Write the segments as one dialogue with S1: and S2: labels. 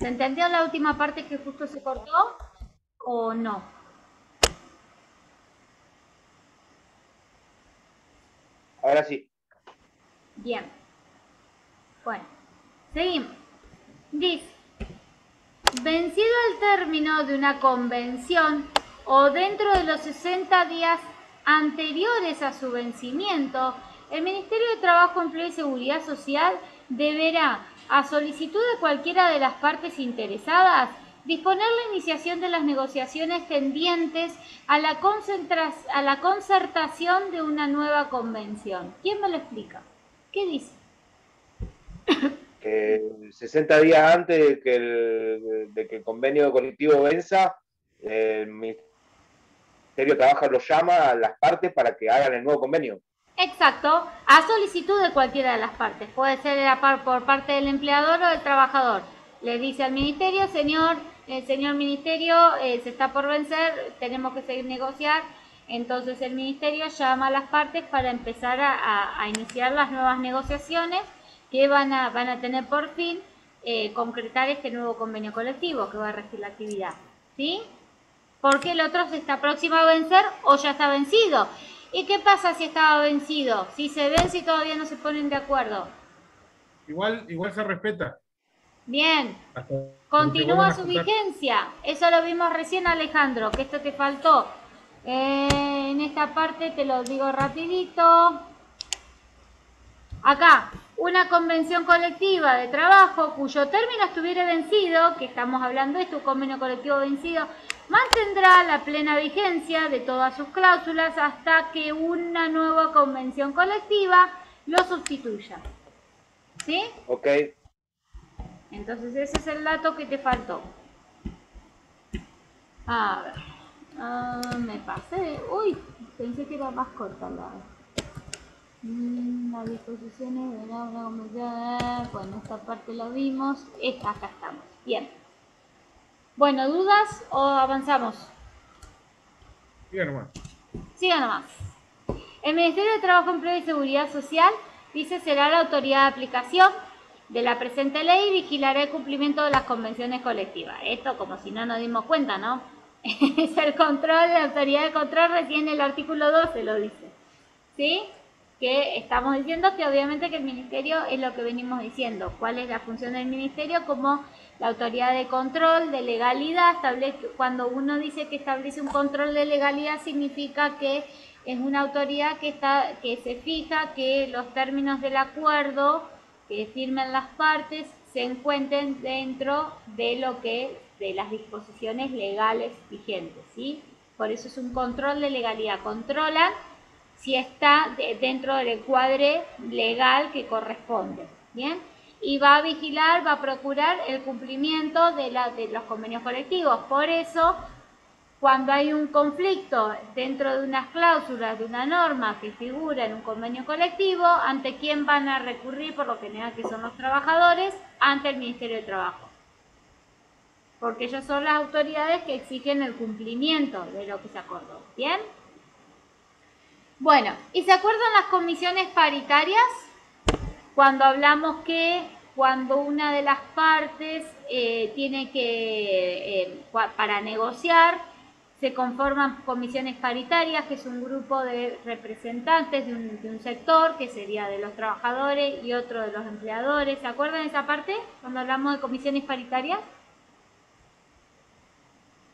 S1: ¿Se entendió la última parte que justo se cortó o no?
S2: Ahora sí.
S1: Bien. Bueno, seguimos. Dice, vencido el término de una convención o dentro de los 60 días anteriores a su vencimiento, el Ministerio de Trabajo, Empleo y Seguridad Social deberá, a solicitud de cualquiera de las partes interesadas, disponer la iniciación de las negociaciones tendientes a la concertación de una nueva convención. ¿Quién me lo explica? ¿Qué dice?
S2: 60 días antes de que el convenio colectivo venza, el Ministerio de Trabajo lo llama a las partes para que hagan el nuevo convenio.
S1: Exacto, a solicitud de cualquiera de las partes. Puede ser por parte del empleador o del trabajador. Le dice al ministerio, señor ministerio, se está por vencer, tenemos que seguir negociar. Entonces el ministerio llama a las partes para empezar a iniciar las nuevas negociaciones que van a tener por fin concretar este nuevo convenio colectivo que va a regir la actividad. ¿Sí? Porque el otro se está próximo a vencer o ya está vencido. ¿Y qué pasa si estaba vencido? Si se vence y todavía no se ponen de acuerdo.
S3: Igual se respeta.
S1: Bien,
S3: Hasta que se vuelvan
S1: continúa
S3: a
S1: su
S3: juntar.
S1: vigencia. Eso lo vimos recién, Alejandro, que esto te faltó. En esta parte te lo digo rapidito. Acá, una convención colectiva de trabajo cuyo término estuviera vencido, que estamos hablando de esto, un convenio colectivo vencido, mantendrá la plena vigencia de todas sus cláusulas hasta que una nueva convención colectiva lo sustituya. ¿Sí?
S2: Ok.
S1: Entonces ese es el dato que te faltó. A ver. Me pasé. Uy, pensé que era más corta las disposiciones de la convención. Bueno, esta parte la vimos. Acá estamos. Bien. Bueno, ¿dudas o avanzamos?
S3: Siga nomás.
S1: Siga nomás. El Ministerio de Trabajo, Empleo y Seguridad Social dice será la autoridad de aplicación de la presente ley y vigilará el cumplimiento de las convenciones colectivas. Esto como si no nos dimos cuenta, ¿no? Es el control, la autoridad de control recién el artículo 12 lo dice. ¿Sí? Que estamos diciendo que obviamente que el ministerio es lo que venimos diciendo. ¿Cuál es la función del ministerio? Como la autoridad de control, de legalidad. Cuando uno dice que establece un control de legalidad significa que es una autoridad que se fija que los términos del acuerdo que firmen las partes se encuentren dentro de de las disposiciones legales vigentes, ¿sí? Por eso es un control de legalidad. Controlan si está dentro del encuadre legal que corresponde, ¿bien? Y va a vigilar, va a procurar el cumplimiento de los convenios colectivos. Por eso, cuando hay un conflicto dentro de unas cláusulas de una norma que figura en un convenio colectivo, ¿ante quién van a recurrir? Por lo general que son los trabajadores, ante el Ministerio de Trabajo. Porque ellos son las autoridades que exigen el cumplimiento de lo que se acordó, ¿bien? Bueno, ¿y se acuerdan las comisiones paritarias? Cuando hablamos que cuando una de las partes tiene que, para negociar, se conforman comisiones paritarias, que es un grupo de representantes de un sector, que sería de los trabajadores y otro de los empleadores. ¿Se acuerdan de esa parte cuando hablamos de comisiones paritarias?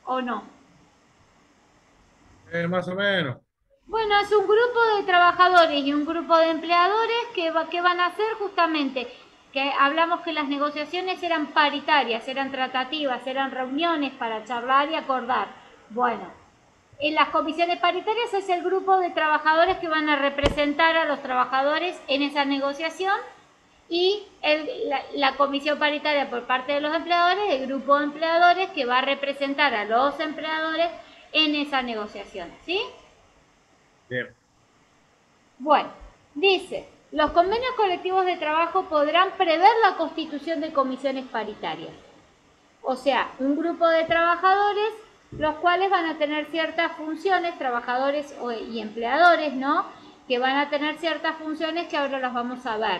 S1: ¿O no?
S3: Más o menos.
S1: Bueno, es un grupo de trabajadores y un grupo de empleadores que van a hacer justamente, que hablamos que las negociaciones eran paritarias, eran tratativas, eran reuniones para charlar y acordar. Bueno, en las comisiones paritarias es el grupo de trabajadores que van a representar a los trabajadores en esa negociación y la comisión paritaria por parte de los empleadores, el grupo de empleadores que va a representar a los empleadores en esa negociación, ¿sí?
S3: Bien.
S1: Bueno, dice, los convenios colectivos de trabajo podrán prever la constitución de comisiones paritarias. O sea, un grupo de trabajadores, los cuales van a tener ciertas funciones, trabajadores y empleadores, ¿no? Que van a tener ciertas funciones que ahora las vamos a ver.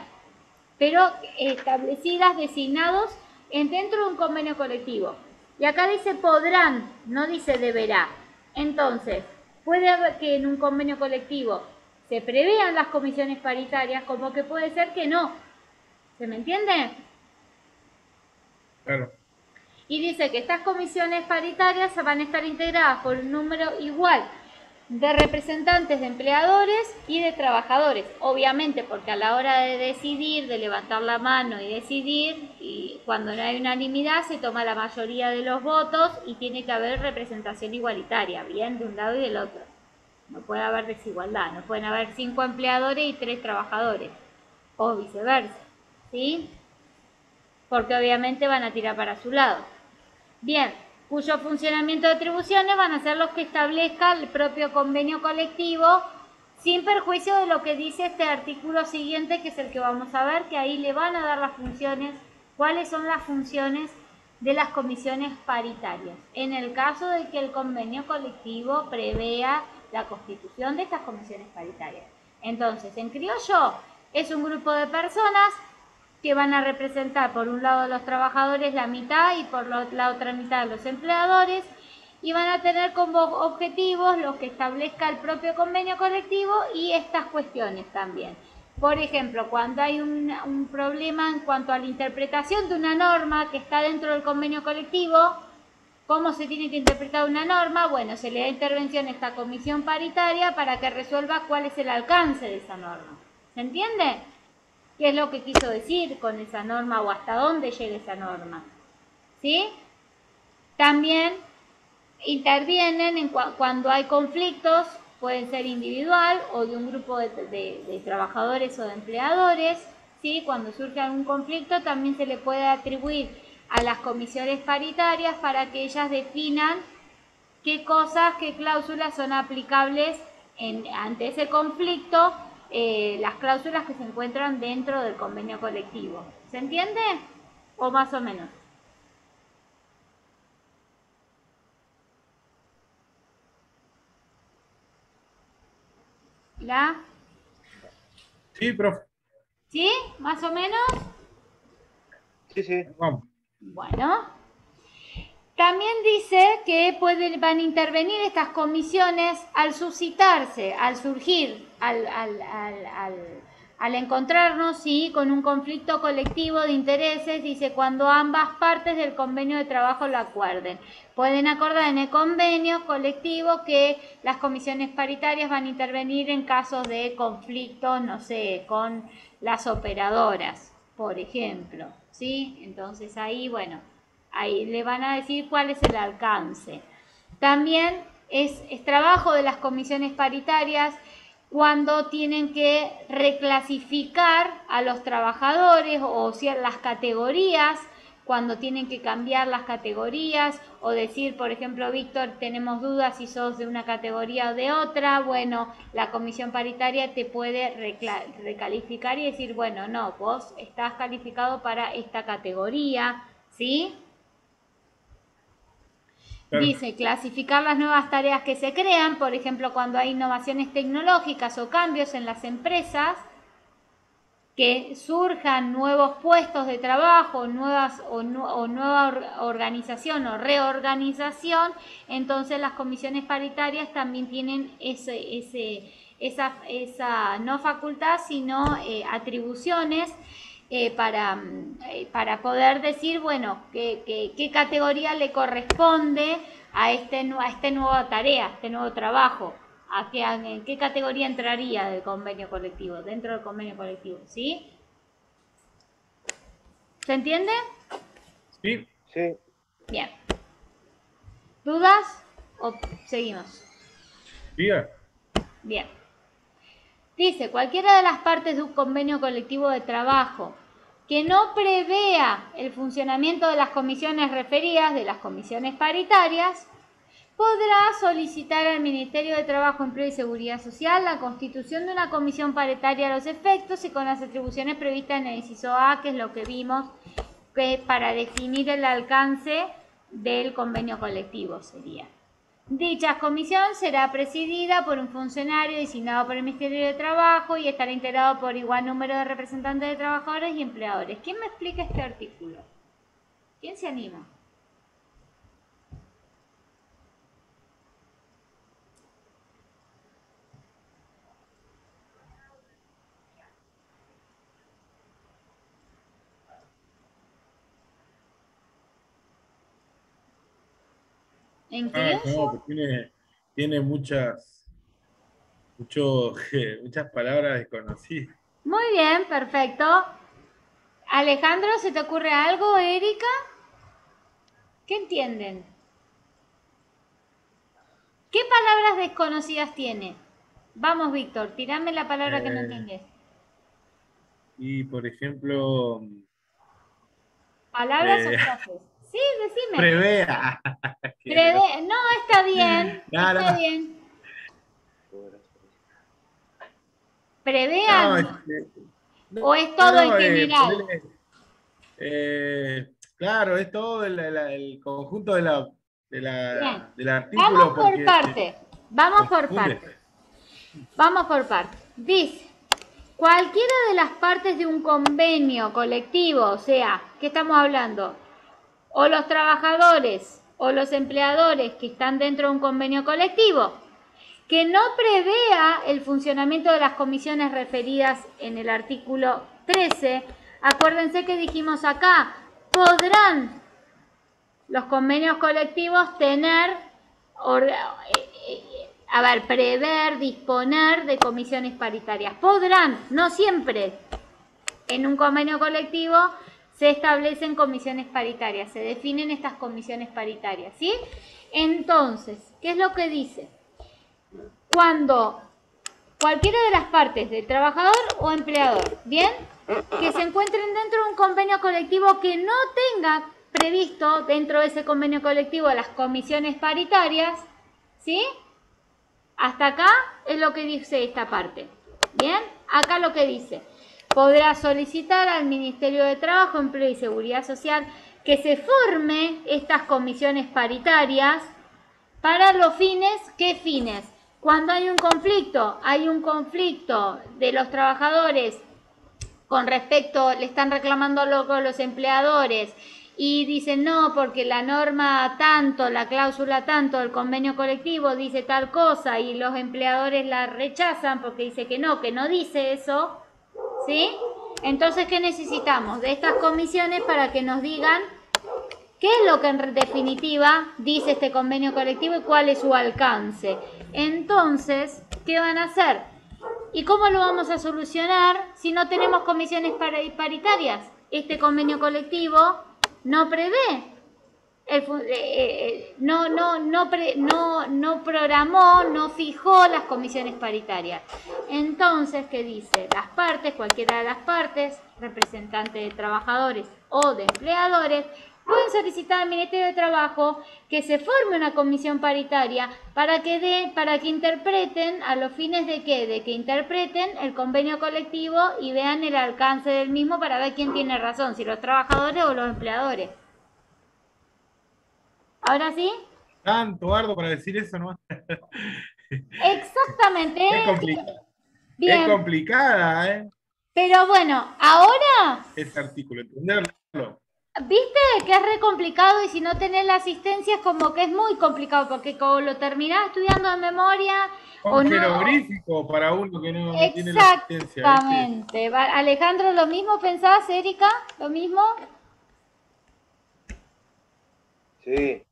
S1: Pero establecidas, designados dentro de un convenio colectivo. Y acá dice podrán, no dice deberá. Entonces, puede haber que en un convenio colectivo se prevean las comisiones paritarias, como que puede ser que no. ¿Se me entiende?
S3: Claro.
S1: Y dice que estas comisiones paritarias van a estar integradas por un número igual de representantes de empleadores y de trabajadores. Obviamente, porque a la hora de decidir, de levantar la mano y decidir, y cuando no hay unanimidad, se toma la mayoría de los votos y tiene que haber representación igualitaria, bien de un lado y del otro. No puede haber desigualdad, no pueden haber 5 empleadores y 3 trabajadores, o viceversa, ¿sí? Porque obviamente van a tirar para su lado. Bien, cuyo funcionamiento de atribuciones van a ser los que establezca el propio convenio colectivo, sin perjuicio de lo que dice este artículo siguiente, que es el que vamos a ver, que ahí le van a dar las funciones, cuáles son las funciones de las comisiones paritarias, en el caso de que el convenio colectivo prevea la constitución de estas comisiones paritarias. Entonces, en criollo, es un grupo de personas que van a representar por un lado los trabajadores la mitad y por la otra mitad los empleadores, y van a tener como objetivos los que establezca el propio convenio colectivo y estas cuestiones también. Por ejemplo, cuando hay un problema en cuanto a la interpretación de una norma que está dentro del convenio colectivo, ¿cómo se tiene que interpretar una norma? Bueno, se le da intervención a esta comisión paritaria para que resuelva cuál es el alcance de esa norma. ¿Se entiende? ¿Qué es lo que quiso decir con esa norma o hasta dónde llega esa norma? ¿Sí? También intervienen cuando hay conflictos, pueden ser individual o de un grupo de trabajadores o de empleadores. ¿Sí? Cuando surge algún conflicto también se le puede atribuir a las comisiones paritarias para que ellas definan qué cosas, qué cláusulas son aplicables ante ese conflicto, las cláusulas que se encuentran dentro del convenio colectivo. ¿Se entiende? ¿O más o menos? ¿La?
S3: Sí, profe.
S1: ¿Sí? ¿Más o menos?
S2: Sí, sí.
S3: Vamos.
S1: Bueno. También dice que van a intervenir estas comisiones al suscitarse, al surgir, al encontrarnos, ¿sí?, con un conflicto colectivo de intereses, dice, cuando ambas partes del convenio de trabajo lo acuerden. Pueden acordar en el convenio colectivo que las comisiones paritarias van a intervenir en casos de conflicto, no sé, con las operadoras, por ejemplo, ¿sí? Entonces ahí, bueno, ahí le van a decir cuál es el alcance. También es trabajo de las comisiones paritarias cuando tienen que reclasificar a los trabajadores o las categorías, cuando tienen que cambiar las categorías o decir, por ejemplo, Víctor, tenemos dudas si sos de una categoría o de otra. Bueno, la comisión paritaria te puede recalificar y decir, bueno, no, vos estás calificado para esta categoría, ¿sí?
S3: Claro.
S1: Dice, clasificar las nuevas tareas que se crean, por ejemplo, cuando hay innovaciones tecnológicas o cambios en las empresas, que surjan nuevos puestos de trabajo, nueva organización o reorganización, entonces las comisiones paritarias también tienen esa no facultad, sino atribuciones para poder decir, bueno, qué categoría le corresponde a esta nueva tarea, a este nuevo trabajo. ¿En qué categoría entraría del convenio colectivo, dentro del convenio colectivo? ¿Sí? ¿Se entiende?
S3: Sí.
S2: Sí.
S1: Bien. ¿Dudas o seguimos?
S3: Diga.
S1: Bien. Dice, cualquiera de las partes de un convenio colectivo de trabajo que no prevea el funcionamiento de las comisiones referidas, de las comisiones paritarias, podrá solicitar al Ministerio de Trabajo, Empleo y Seguridad Social la constitución de una comisión paritaria a los efectos y con las atribuciones previstas en el inciso A, que es lo que vimos, que para definir el alcance del convenio colectivo sería. Dicha comisión será presidida por un funcionario designado por el Ministerio de Trabajo y estará integrado por igual número de representantes de trabajadores y empleadores. ¿Quién me explica este artículo? ¿Quién se anima? ¿En criollo?
S3: No, pues tiene muchas palabras desconocidas.
S1: Muy bien, perfecto. Alejandro, ¿se te ocurre algo? Erika, ¿qué entienden? ¿Qué palabras desconocidas tiene? Vamos, Víctor, tirame la palabra que no
S3: Eh,
S1: entendés.
S3: y por ejemplo,
S1: ¿Palabras o
S3: eh,
S1: frases? Sí, decime.
S3: prevea. Que no,
S1: No, está bien,
S3: no,
S1: está
S3: no,
S1: bien. Prevean
S3: no,
S1: o es todo en
S3: no,
S1: general.
S3: claro, es todo el conjunto
S1: Bien,
S3: del
S1: vamos
S3: artículo
S1: por
S3: porque
S1: parte. Vamos por
S3: confunde.
S1: parte. Vamos por parte. Dice, cualquiera de las partes de un convenio colectivo, o sea, ¿qué estamos hablando? O los trabajadores o los empleadores que están dentro de un convenio colectivo, que no prevea el funcionamiento de las comisiones referidas en el artículo 13. Acuérdense que dijimos acá, podrán los convenios colectivos tener, prever, disponer de comisiones paritarias. Podrán, no siempre. En un convenio colectivo se establecen comisiones paritarias, se definen estas comisiones paritarias, ¿sí? Entonces, ¿qué es lo que dice? Cuando cualquiera de las partes, del trabajador o empleador, ¿bien? Que se encuentren dentro de un convenio colectivo que no tenga previsto dentro de ese convenio colectivo las comisiones paritarias, ¿sí? Hasta acá es lo que dice esta parte. Bien, acá lo que dice. Podrá solicitar al Ministerio de Trabajo, Empleo y Seguridad Social que se forme estas comisiones paritarias para los fines, ¿qué fines? Cuando hay un conflicto de los trabajadores con respecto, le están reclamando loco los empleadores y dicen no, porque la norma tanto, la cláusula tanto, el convenio colectivo dice tal cosa y los empleadores la rechazan porque dice que no dice eso, ¿sí? Entonces, ¿qué necesitamos? De estas comisiones para que nos digan qué es lo que en definitiva dice este convenio colectivo y cuál es su alcance. Entonces, ¿qué van a hacer? ¿Y cómo lo vamos a solucionar si no tenemos comisiones paritarias? Este convenio colectivo no prevé, no programó, no fijó las comisiones paritarias. Entonces, ¿qué dice? Las partes, cualquiera de las partes, representante de trabajadores o de empleadores, pueden solicitar al Ministerio de Trabajo que se forme una comisión paritaria para que interpreten, a los fines de qué, de que interpreten el convenio colectivo y vean el alcance del mismo para ver quién tiene razón, si los trabajadores o los empleadores. ¿Ahora sí?
S3: Tanto Ardo para decir eso, ¿no?
S1: Exactamente.
S3: Es complicada, es
S1: Bien,
S3: complicada, ¿eh?
S1: pero bueno, ahora,
S3: Ese artículo, entenderlo.
S1: viste que es re complicado y si no tenés la asistencia es como que es muy complicado porque como lo terminás estudiando de memoria o
S3: Con
S1: no.
S3: jeroglífico para uno que no tiene la asistencia, ¿viste?
S1: Exactamente. Alejandro, ¿lo mismo pensás, Erika? ¿Lo mismo?
S2: Sí.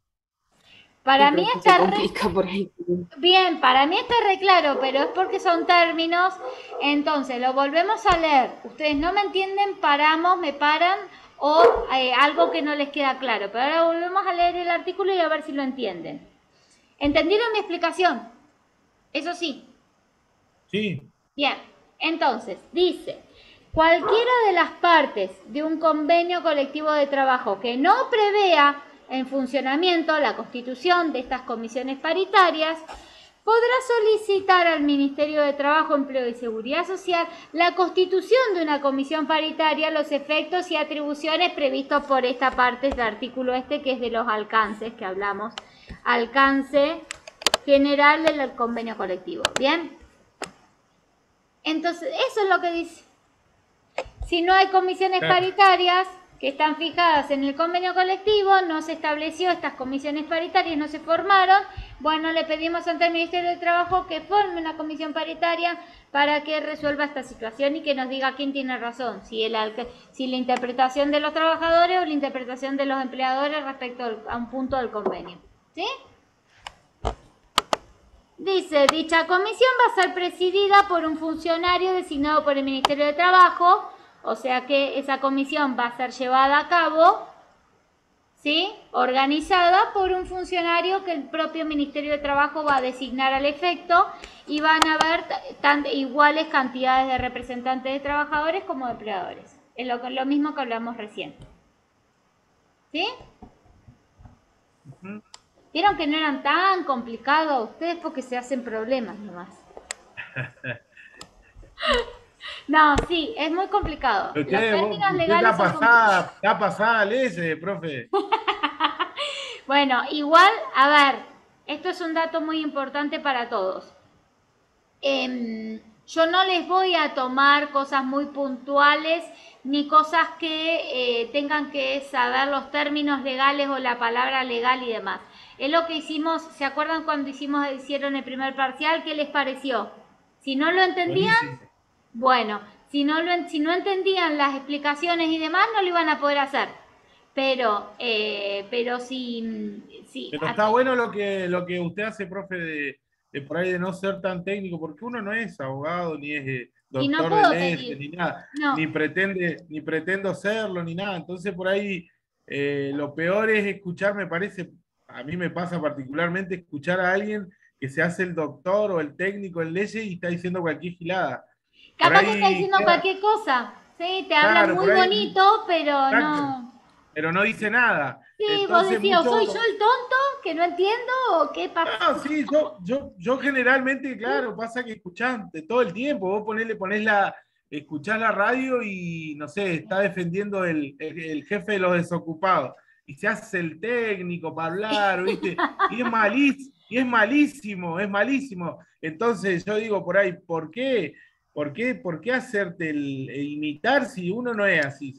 S1: Para
S4: Sí,
S1: mí
S4: profe, se
S1: está
S4: complica por ahí.
S1: bien, para mí está re claro, pero es porque son términos. Entonces, lo volvemos a leer. Ustedes no me entienden, paramos, me paran o algo que no les queda claro. Pero ahora volvemos a leer el artículo y a ver si lo entienden. ¿Entendieron mi explicación? Eso sí.
S3: Sí,
S1: Bien, entonces, dice, cualquiera de las partes de un convenio colectivo de trabajo que no prevea en funcionamiento la constitución de estas comisiones paritarias, podrá solicitar al Ministerio de Trabajo, Empleo y Seguridad Social la constitución de una comisión paritaria, los efectos y atribuciones previstos por esta parte del artículo que es de los alcances que hablamos, alcance general del convenio colectivo. Bien. Entonces, eso es lo que dice. Si no hay comisiones
S3: claro.
S1: paritarias, que están fijadas en el convenio colectivo, no se estableció, estas comisiones paritarias no se formaron. Bueno, le pedimos ante el Ministerio de Trabajo que forme una comisión paritaria para que resuelva esta situación y que nos diga quién tiene razón, si la interpretación de los trabajadores o la interpretación de los empleadores respecto a un punto del convenio. ¿Sí? Dice, dicha comisión va a ser presidida por un funcionario designado por el Ministerio de Trabajo, o sea que esa comisión va a ser llevada a cabo, ¿sí? Organizada por un funcionario que el propio Ministerio de Trabajo va a designar al efecto, y van a haber iguales cantidades de representantes de trabajadores como de empleadores. Es lo mismo que hablamos recién. ¿Sí? Vieron que no eran tan complicados ustedes porque se hacen problemas nomás. No, sí, es muy complicado.
S3: Los términos legales está pasada ley, profe.
S1: Bueno, igual, a ver, esto es un dato muy importante para todos. Yo no les voy a tomar cosas muy puntuales ni cosas que tengan que saber los términos legales o la palabra legal y demás. Es lo que hicimos, ¿se acuerdan cuando hicieron el primer parcial? ¿Qué les pareció? Si no lo entendían, buenísimo. Bueno, si no entendían las explicaciones y demás, no lo iban a poder hacer. Pero sí.
S3: Pero está bueno lo que usted hace, profe, de por ahí de no ser tan técnico, porque uno no es abogado, ni es doctor de leyes, ni nada, no. ni pretendo serlo, ni nada. Entonces por ahí lo peor es escuchar, me parece, a mí me pasa particularmente escuchar a alguien que se hace el doctor o el técnico en leyes y está diciendo cualquier gilada.
S1: Capaz que está diciendo cualquier cosa, sí, te habla muy bonito, pero exacto. No.
S3: Pero no dice nada.
S1: Sí, entonces, vos decías, ¿soy yo el tonto que no entiendo o qué pasa?
S3: No, sí, yo generalmente, claro, pasa que escuchás todo el tiempo, vos escuchás la radio y, no sé, está defendiendo el jefe de los desocupados y se hace el técnico para hablar, ¿viste? Y es malísimo. Entonces yo digo por ahí, ¿por qué hacerte el imitar si uno no es así?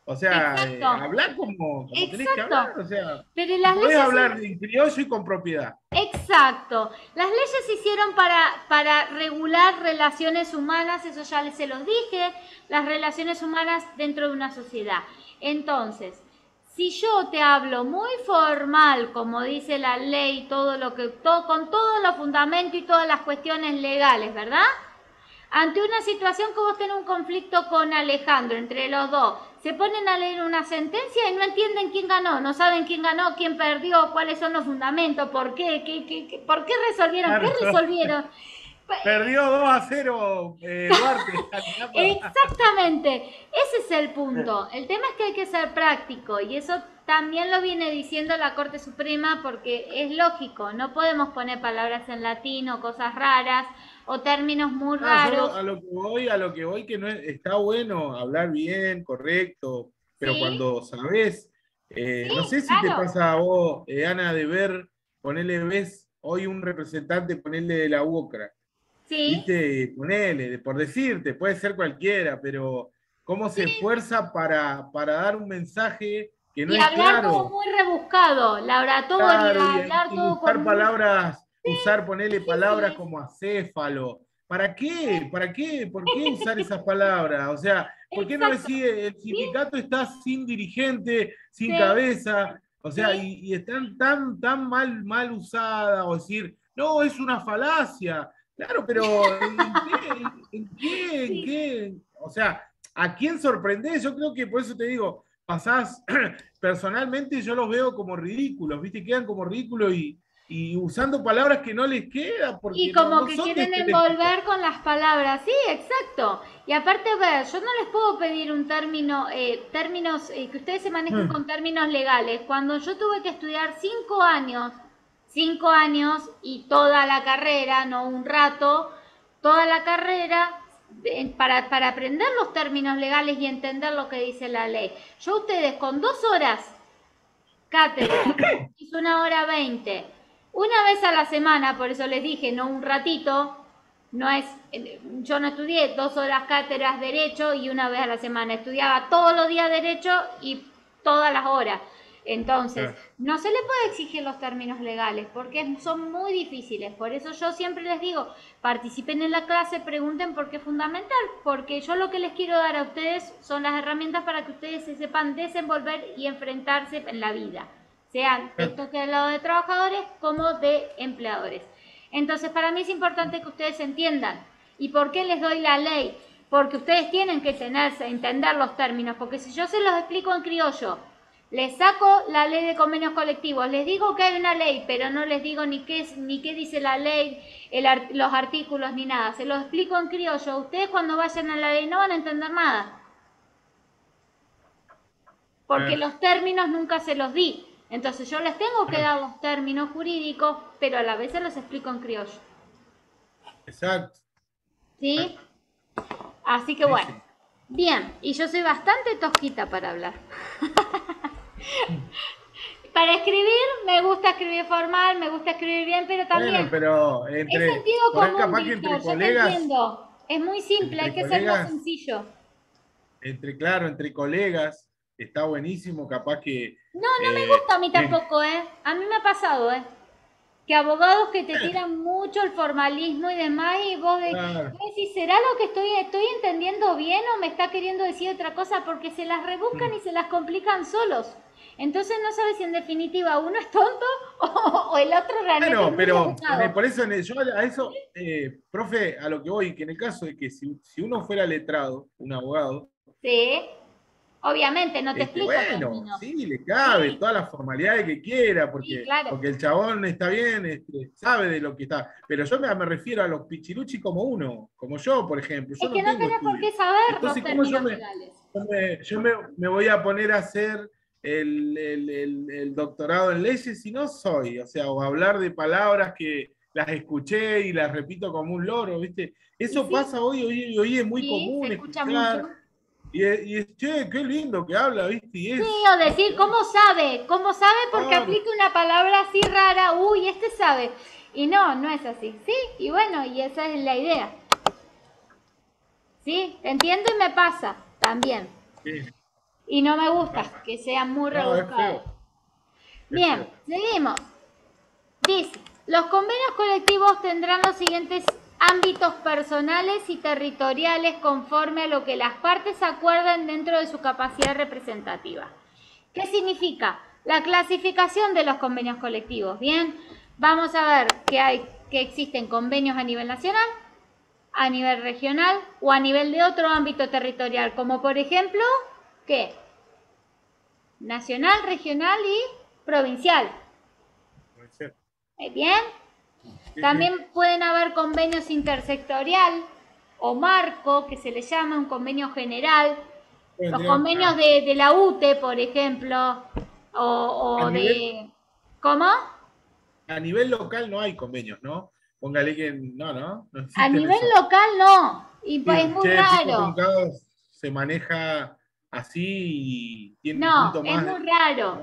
S3: O sea, hablar como tenés que hablar, o sea, pero las podés hablar en criollo y con propiedad.
S1: Exacto. Las leyes se hicieron para regular relaciones humanas, eso ya se los dije, las relaciones humanas dentro de una sociedad. Entonces, si yo te hablo muy formal, como dice la ley, con todos los fundamentos y todas las cuestiones legales, ¿verdad? Ante una situación que vos tenés un conflicto con Alejandro, entre los dos, se ponen a leer una sentencia y no entienden quién ganó, no saben quién ganó, quién perdió, cuáles son los fundamentos, por qué, por qué resolvieron, claro, qué resolvieron.
S3: Perdió 2-0 Duarte.
S1: Exactamente, ese es el punto. El tema es que hay que ser práctico y eso también lo viene diciendo la Corte Suprema porque es lógico, no podemos poner palabras en latín o cosas raras o términos muy raros.
S3: A lo que voy que no está bueno hablar bien, correcto, pero ¿sí? Cuando sabés, sí, no sé si claro. Te pasa a vos, Ana, de ves hoy un representante, ponerle de la UOCRA.
S1: Sí.
S3: ¿Viste? Ponele, por decirte, puede ser cualquiera, pero cómo se esfuerza para dar un mensaje que no es claro. Y hablar
S1: como muy rebuscado, la oratoria, claro, hablar
S3: y
S1: todo
S3: usar
S1: con...
S3: palabras, sí, ponerle palabras como acéfalo. ¿Para qué? ¿Por qué usar esas palabras? O sea, ¿por qué no decir el sindicato está sin dirigente, sin cabeza? O sea, y están tan mal usada, o decir, no, es una falacia. Claro, pero ¿en qué? O sea, ¿a quién sorprendés? Yo creo que por eso te digo, personalmente yo los veo como ridículos, ¿viste? Quedan como ridículos y usando palabras que no les queda. Porque
S1: y como no que quieren envolver con las palabras, sí, exacto. Y aparte, a ver, yo no les puedo pedir un términos que ustedes se manejen con términos legales. Cuando yo tuve que estudiar 5 años y toda la carrera, no un rato, toda la carrera para aprender los términos legales y entender lo que dice la ley. Yo ustedes con 2 horas cátedra, es 1 hora 20, una vez a la semana, por eso les dije, no un ratito, No es, yo no estudié 2 horas cátedras derecho y una vez a la semana, estudiaba todos los días derecho y todas las horas. Entonces, no se le puede exigir los términos legales porque son muy difíciles. Por eso yo siempre les digo, participen en la clase, pregunten porque es fundamental, porque yo lo que les quiero dar a ustedes son las herramientas para que ustedes se sepan desenvolver y enfrentarse en la vida, sean esto que es lado de trabajadores como de empleadores. Entonces, para mí es importante que ustedes entiendan. ¿Y por qué les doy la ley? Porque ustedes tienen que entender los términos, porque si yo se los explico en criollo, les saco la ley de convenios colectivos, les digo que hay una ley, pero no les digo ni qué dice la ley, los artículos ni nada, se los explico en criollo, ustedes cuando vayan a la ley no van a entender nada, porque los términos nunca se los di. Entonces yo les tengo que dar los términos jurídicos, pero a la vez se los explico en criollo.
S3: Exacto.
S1: ¿Sí? Así que bueno. Bien, y yo soy bastante tosquita para hablar. Para escribir, me gusta escribir formal, me gusta escribir bien, pero también
S3: bueno, pero
S1: es sentido común,
S3: capaz que
S1: Víctor,
S3: entre
S1: yo
S3: colegas,
S1: te entiendo. Es muy simple, hay que ser más sencillo.
S3: Entre colegas, está buenísimo, capaz que...
S1: No me gusta a mí tampoco, A mí me ha pasado, que abogados que te tiran mucho el formalismo y demás, y vos decís, ¿será lo que estoy entendiendo bien o me está queriendo decir otra cosa? Porque se las rebuscan y se las complican solos. Entonces no sabes si en definitiva uno es tonto o el otro realmente
S3: bueno,
S1: es
S3: pero
S1: rebuscado.
S3: por eso yo a eso, profe, a lo que voy, que en el caso de que si uno fuera letrado, un abogado,
S1: sí, obviamente, no te explico
S3: bueno,
S1: términos.
S3: sí, le cabe todas las formalidades que quiera, porque,
S1: claro.
S3: porque el chabón está bien, sabe de lo que está. Pero yo me refiero a los pichiruchi como uno, como yo, por ejemplo. Yo
S1: Es que no tenés por qué saber
S3: entonces,
S1: los
S3: ¿cómo
S1: términos legales?
S3: yo me voy a poner a hacer el doctorado en leyes si no soy? O sea, o hablar de palabras que las escuché y las repito como un loro, ¿viste? Eso pasa hoy es muy común
S1: se escucha
S3: escuchar.
S1: mucho.
S3: Y che, qué lindo que habla, ¿viste?
S1: Sí, o decir, ¿cómo sabe? ¿Cómo sabe? Porque aplica una palabra así rara, uy, este sabe. Y no es así, ¿sí? Y bueno, y esa es la idea. ¿Sí? Te entiendo y me pasa también.
S3: Sí.
S1: Y no me gusta que sea muy rebuscado. Bien, seguimos. Dice, los convenios colectivos tendrán los siguientes ámbitos personales y territoriales conforme a lo que las partes acuerden dentro de su capacidad representativa. ¿Qué significa? La clasificación de los convenios colectivos. Bien, vamos a ver que existen convenios a nivel nacional, a nivel regional o a nivel de otro ámbito territorial, como por ejemplo, ¿qué? Nacional, regional y provincial. Bien. También pueden haber convenios intersectorial o marco, que se le llama un convenio general. Los convenios de la UTE, por ejemplo, o de... ¿Cómo?
S3: A nivel local no hay convenios, ¿no? Póngale que no
S1: a nivel local no, y pues es muy raro.
S3: Se maneja así y tiene
S1: un
S3: punto más.
S1: Es muy raro.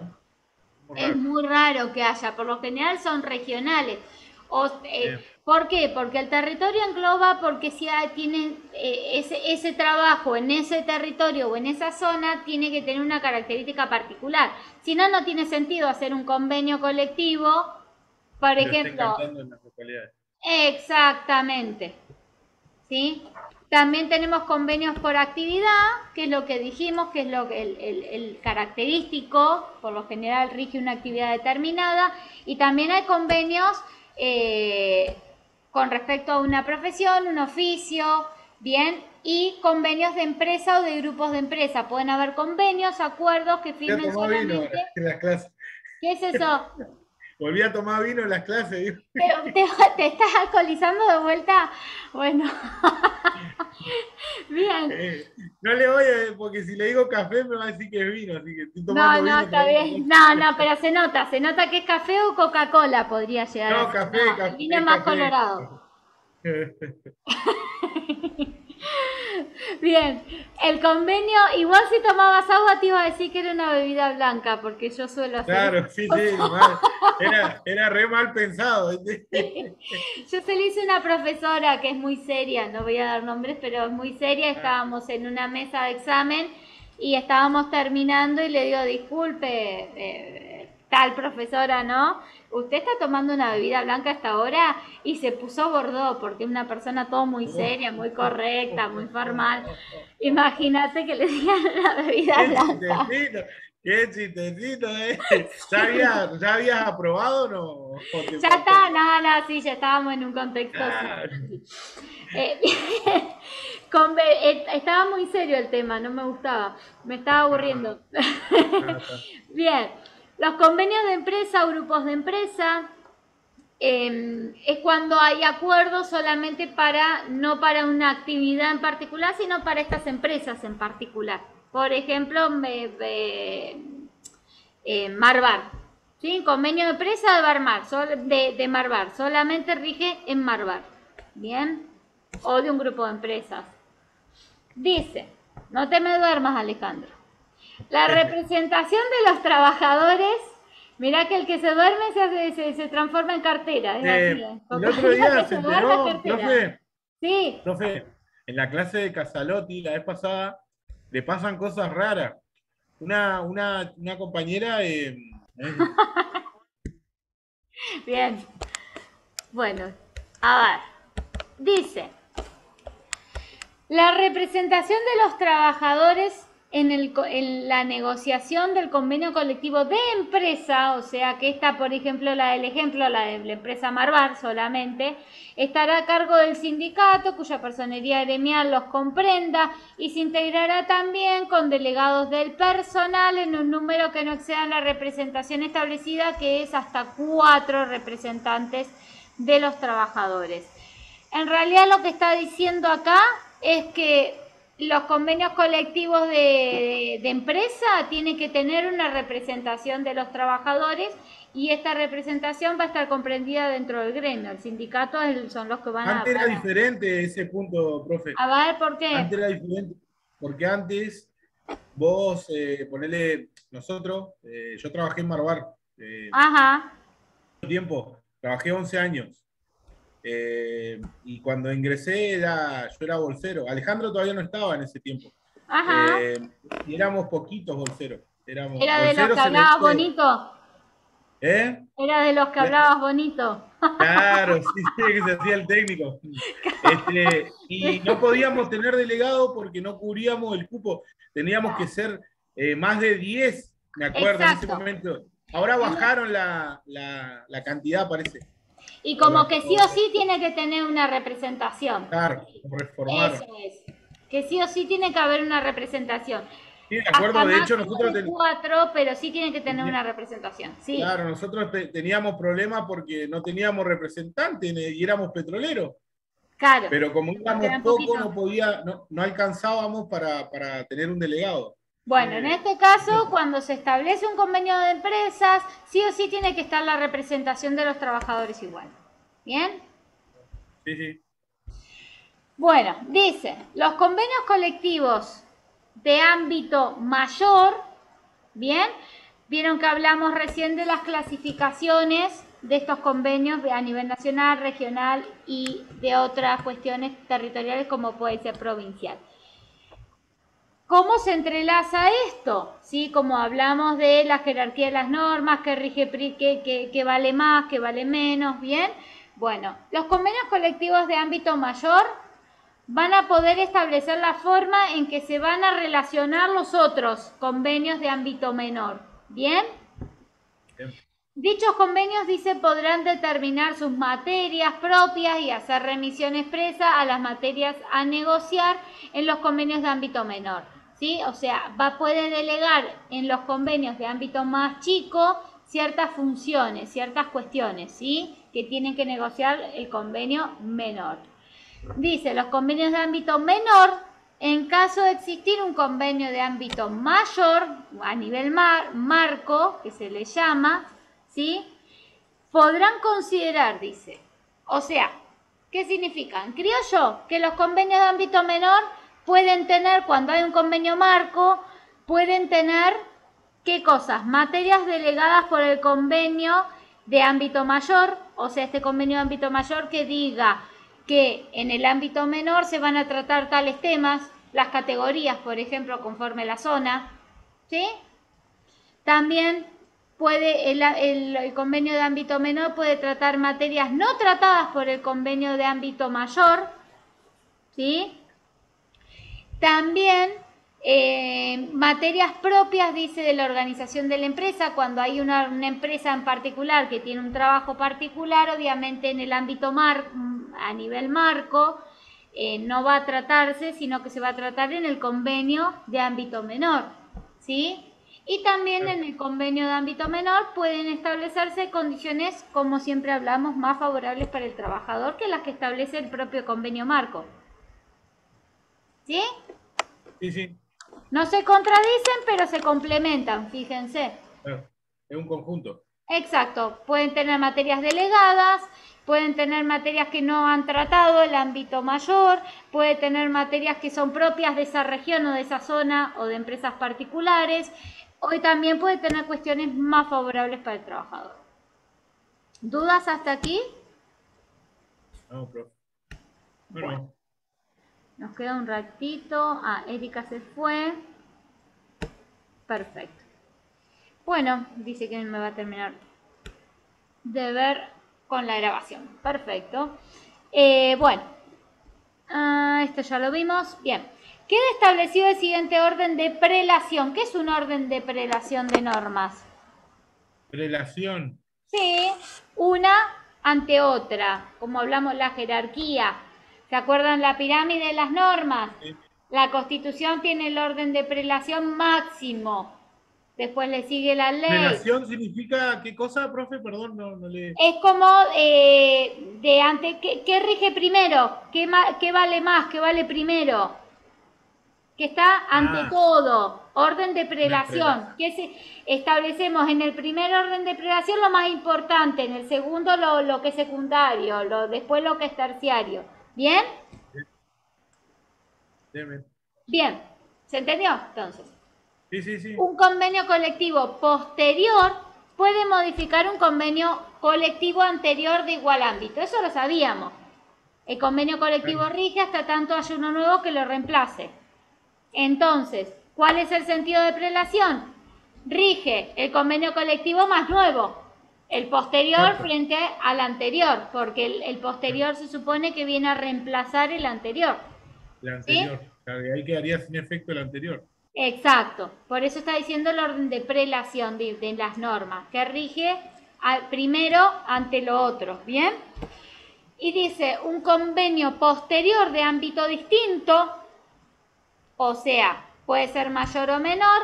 S1: Es muy raro que haya, por lo general son regionales. ¿Por qué? Porque el territorio engloba, porque si tienen ese trabajo en ese territorio o en esa zona, tiene que tener una característica particular. Si no, no tiene sentido hacer un convenio colectivo, por ejemplo. Exactamente. ¿Sí? También tenemos convenios por actividad, que es lo que dijimos, que es el característico, por lo general rige una actividad determinada, y también hay convenios con respecto a una profesión, un oficio, bien, y convenios de empresa o de grupos de empresa. Pueden haber convenios, acuerdos que firmen solamente. ¿Qué es eso?
S3: Volví a tomar vino en las clases.
S1: ¿Te estás alcoholizando de vuelta? Bueno. Bien.
S3: No le voy a, porque si le digo café me va a decir que es vino, así que estoy tomando vino.
S1: No, está bien. No, pero se nota que es café o Coca-Cola podría llegar.
S3: No, café.
S1: El vino es más colorado. Bien, el convenio, igual si tomabas agua te iba a decir que era una bebida blanca, porque yo suelo hacer
S3: Claro, sí, sí, mal. Era re mal pensado.
S1: Yo se le hice una profesora que es muy seria, no voy a dar nombres, pero es muy seria. Estábamos en una mesa de examen y estábamos terminando y le digo, disculpe, tal profesora, ¿no? ¿Usted está tomando una bebida blanca hasta ahora? Y se puso bordó, porque es una persona todo muy seria, muy correcta, muy formal. Imagínate que le digan la bebida
S3: Qué
S1: blanca.
S3: chistecito, qué chistecito, ¿Ya habías aprobado o no? ¿O te
S1: Ya
S3: faltó?
S1: está, no, no, sí, ya estábamos en un contexto
S3: Ah,
S1: así. Eh, estaba muy serio el tema, no me gustaba, me estaba
S3: ah,
S1: aburriendo.
S3: está.
S1: Bien, los convenios de empresa, grupos de empresa, es cuando hay acuerdos solamente para, no para una actividad en particular, sino para estas empresas en particular. Por ejemplo, Marbar, ¿sí? Convenio de empresa de Marbar, de Marbar, solamente rige en Marbar, ¿bien? O de un grupo de empresas. Dice, no te me duermas, Alejandro. La representación de los trabajadores, mira que el que se duerme se transforma en cartera, es así, ¿eh?
S3: El
S1: Porque
S3: otro
S1: el
S3: día
S1: que
S3: se
S1: se duerme es
S3: enteró,
S1: cartera. Sí,
S3: profe, en la clase de Casalotti la vez pasada le pasan cosas raras. Una compañera,
S1: bien. Bueno, a ver, dice, la representación de los trabajadores en la negociación del convenio colectivo de empresa, o sea que esta, por ejemplo, la del ejemplo, la de la empresa Marbar solamente, estará a cargo del sindicato cuya personería gremial los comprenda y se integrará también con delegados del personal en un número que no exceda la representación establecida, que es hasta 4 representantes de los trabajadores. En realidad lo que está diciendo acá es que los convenios colectivos de empresa tienen que tener una representación de los trabajadores y esta representación va a estar comprendida dentro del gremio. El sindicato son los que van a...
S3: antes era diferente ese punto, profe.
S1: A ver, ¿por qué?
S3: Antes era diferente, porque antes vos, ponele, nosotros, yo trabajé en Marbar,
S1: Ajá,
S3: tiempo, trabajé 11 años. Y cuando ingresé yo era bolsero. Alejandro todavía no estaba en ese tiempo.
S1: ajá.
S3: Y éramos poquitos bolseros. Éramos
S1: Era de los que
S3: bolseros se le
S1: hablabas
S3: dice,
S1: bonito.
S3: ¿eh?
S1: Era de los que hablabas bonito.
S3: Claro, sí, sí, que se hacía el técnico. Y no podíamos tener delegado porque no cubríamos el cupo. Teníamos que ser más de 10, me acuerdo, en ese
S1: Exacto.
S3: momento. Ahora bajaron la cantidad, parece.
S1: Y
S3: O
S1: como que sí o sí tiene que tener una representación.
S3: claro,
S1: Eso
S3: reformaron.
S1: es. Que sí o sí tiene que haber una representación.
S3: Sí, de
S1: Hasta
S3: acuerdo, de hecho
S1: máximo
S3: nosotros
S1: de 4, pero sí tiene que tener una
S3: teníamos,
S1: representación. Sí,
S3: claro, nosotros teníamos problemas porque no teníamos representantes y éramos petroleros.
S1: claro.
S3: Pero como
S1: Porque
S3: éramos
S1: eran
S3: pocos,
S1: poquitos.
S3: no alcanzábamos para tener un delegado.
S1: Bueno, en este caso, cuando se establece un convenio de empresas, sí o sí tiene que estar la representación de los trabajadores igual. ¿Bien?
S3: Sí, sí.
S1: Bueno, dice, los convenios colectivos de ámbito mayor, ¿bien? Vieron que hablamos recién de las clasificaciones de estos convenios a nivel nacional, regional y de otras cuestiones territoriales como puede ser provincial. ¿Cómo se entrelaza esto? ¿Sí? Como hablamos de la jerarquía de las normas, que rige, que vale más, que vale menos, ¿bien? Bueno, los convenios colectivos de ámbito mayor van a poder establecer la forma en que se van a relacionar los otros convenios de ámbito menor, ¿bien?
S3: Bien.
S1: Dichos convenios, dice, podrán determinar sus materias propias y hacer remisión expresa a las materias a negociar en los convenios de ámbito menor, ¿sí? O sea, puede delegar en los convenios de ámbito más chico ciertas funciones, ciertas cuestiones, ¿sí? Que tienen que negociar el convenio menor. Dice, los convenios de ámbito menor, en caso de existir un convenio de ámbito mayor, a nivel marco, que se le llama, ¿sí? Podrán considerar, dice, o sea, ¿Qué significa? En criollo, que los convenios de ámbito menor pueden tener, cuando hay un convenio marco, pueden tener, ¿qué cosas? Materias delegadas por el convenio de ámbito mayor, o sea, este convenio de ámbito mayor que diga que en el ámbito menor se van a tratar tales temas, las categorías, por ejemplo, conforme la zona, ¿sí? También puede el convenio de ámbito menor puede tratar materias no tratadas por el convenio de ámbito mayor, ¿sí? También materias propias, dice, de la organización de la empresa. Cuando hay una empresa en particular que tiene un trabajo particular, obviamente en el ámbito a nivel marco, no va a tratarse, sino que se va a tratar en el convenio de ámbito menor, ¿sí? Y también en el convenio de ámbito menor pueden establecerse condiciones, como siempre hablamos, más favorables para el trabajador que las que establece el propio convenio marco. ¿Sí?
S3: Sí, sí.
S1: No se contradicen, pero se complementan, fíjense.
S3: Claro, es un conjunto.
S1: Exacto. Pueden tener materias delegadas, pueden tener materias que no han tratado el ámbito mayor, puede tener materias que son propias de esa región o de esa zona o de empresas particulares. Hoy también puede tener cuestiones más favorables para el trabajador. ¿Dudas hasta aquí?
S3: No, profe. Bueno.
S1: Nos queda un ratito. Ah, Erika se fue. Perfecto. Bueno, dice que me va a terminar de ver con la grabación. Perfecto. Bueno, esto ya lo vimos. Bien. Queda establecido el siguiente orden de prelación. ¿Qué es un orden de prelación de normas?
S3: Relación.
S1: Sí, una ante otra, como hablamos la jerarquía. ¿Se acuerdan la pirámide de las normas?
S3: Sí.
S1: La Constitución tiene el orden de prelación máximo. Después le sigue la ley.
S3: Relación significa qué cosa, profe, perdón, no le.
S1: Es como ¿qué rige primero? ¿Qué vale más? ¿Qué vale primero? Que está ante todo, orden de prelación. Establecemos en el primer orden de prelación lo más importante, en el segundo lo que es secundario, después lo que es terciario. ¿Bien?
S3: Deme.
S1: Bien. ¿Se entendió? Entonces,
S3: Sí, sí, sí.
S1: un convenio colectivo posterior puede modificar un convenio colectivo anterior de igual ámbito. Eso lo sabíamos. El convenio colectivo rige hasta tanto haya uno nuevo que lo reemplace. Entonces, ¿cuál es el sentido de prelación? Rige el convenio colectivo más nuevo, el posterior frente al anterior, porque el posterior se supone que viene a reemplazar el anterior.
S3: El
S1: ¿Sí?
S3: anterior. Claro, y ahí quedaría sin efecto el anterior.
S1: Exacto, por eso está diciendo el orden de prelación de las normas, que rige primero ante lo otro, ¿bien? Y dice, un convenio posterior de ámbito distinto, o sea, puede ser mayor o menor,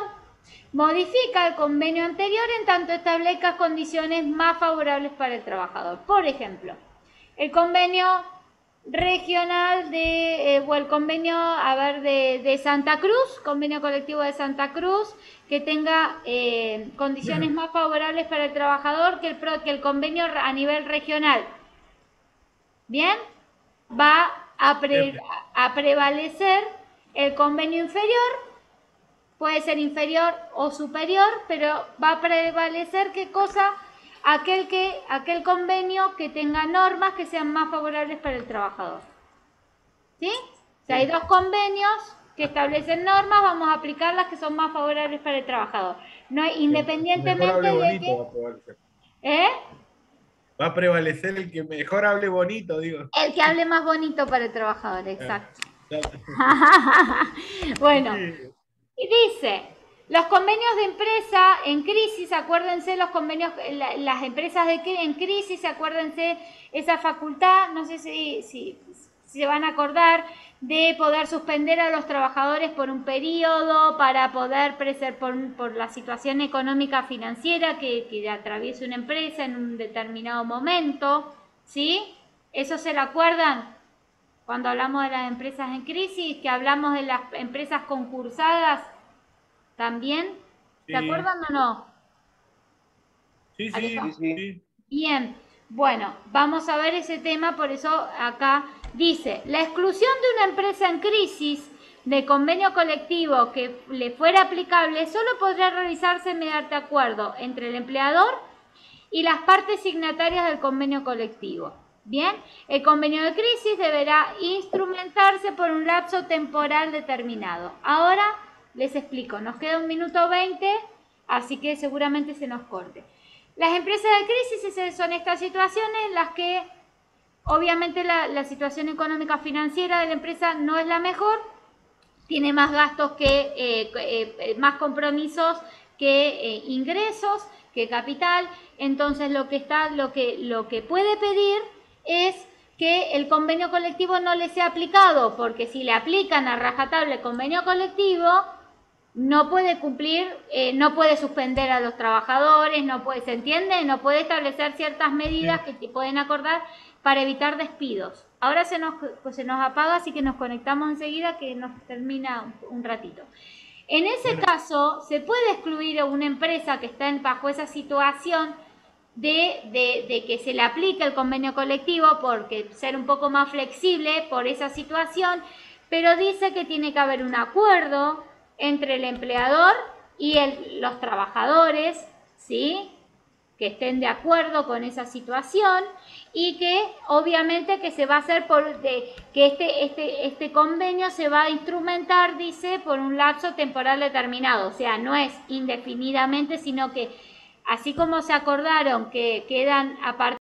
S1: modifica el convenio anterior en tanto establezca condiciones más favorables para el trabajador. Por ejemplo, el convenio regional o el convenio, de Santa Cruz, convenio colectivo de Santa Cruz, que tenga condiciones más favorables para el trabajador que el convenio a nivel regional. Bien, va a prevalecer el convenio inferior, puede ser inferior o superior, pero va a prevalecer ¿qué cosa? Aquel convenio que tenga normas que sean más favorables para el trabajador. ¿Sí? Si hay dos convenios que establecen normas, vamos a aplicar las que son más favorables para el trabajador. No,
S3: Mejor hable
S1: independientemente de
S3: bonito
S1: que...
S3: va a prevalecer.
S1: ¿Eh?
S3: Va a prevalecer el que mejor hable bonito, digo.
S1: El que hable más bonito para el trabajador, exacto.
S3: Claro.
S1: Bueno, y dice, los convenios de empresa en crisis, acuérdense los convenios, las empresas en crisis, acuérdense esa facultad, no sé si se van a acordar de poder suspender a los trabajadores por un periodo para poder por la situación económica financiera que atraviese una empresa en un determinado momento, ¿sí? ¿Eso se lo acuerdan? Cuando hablamos de las empresas en crisis, que hablamos de las empresas concursadas, ¿también? ¿Se
S3: Sí,
S1: acuerdan o no?
S3: sí,
S1: Aleja.
S3: sí, sí.
S1: Bien, Bueno, vamos a ver ese tema, por eso acá dice, la exclusión de una empresa en crisis de convenio colectivo que le fuera aplicable solo podrá realizarse mediante acuerdo entre el empleador y las partes signatarias del convenio colectivo. Bien, el convenio de crisis deberá instrumentarse por un lapso temporal determinado. Ahora les explico, nos queda 1 minuto 20, así que seguramente se nos corte. Las empresas de crisis son estas situaciones en las que obviamente la situación económica financiera de la empresa no es la mejor, tiene más gastos más compromisos que ingresos, que capital. Entonces lo que puede pedir es que el convenio colectivo no le sea aplicado, porque si le aplican a rajatabla el convenio colectivo, no puede cumplir, no puede suspender a los trabajadores, no puede, ¿se entiende? No puede establecer ciertas medidas que pueden acordar para evitar despidos. Ahora se nos apaga, así que nos conectamos enseguida, que nos termina un ratito. En ese caso, se puede excluir a una empresa que está bajo esa situación de que se le aplique el convenio colectivo, porque ser un poco más flexible por esa situación, pero dice que tiene que haber un acuerdo entre el empleador y los trabajadores, ¿sí?, que estén de acuerdo con esa situación, y que obviamente que se va a hacer que este convenio se va a instrumentar, dice, por un lapso temporal determinado, o sea, no es indefinidamente, sino que así como se acordaron que quedan a partir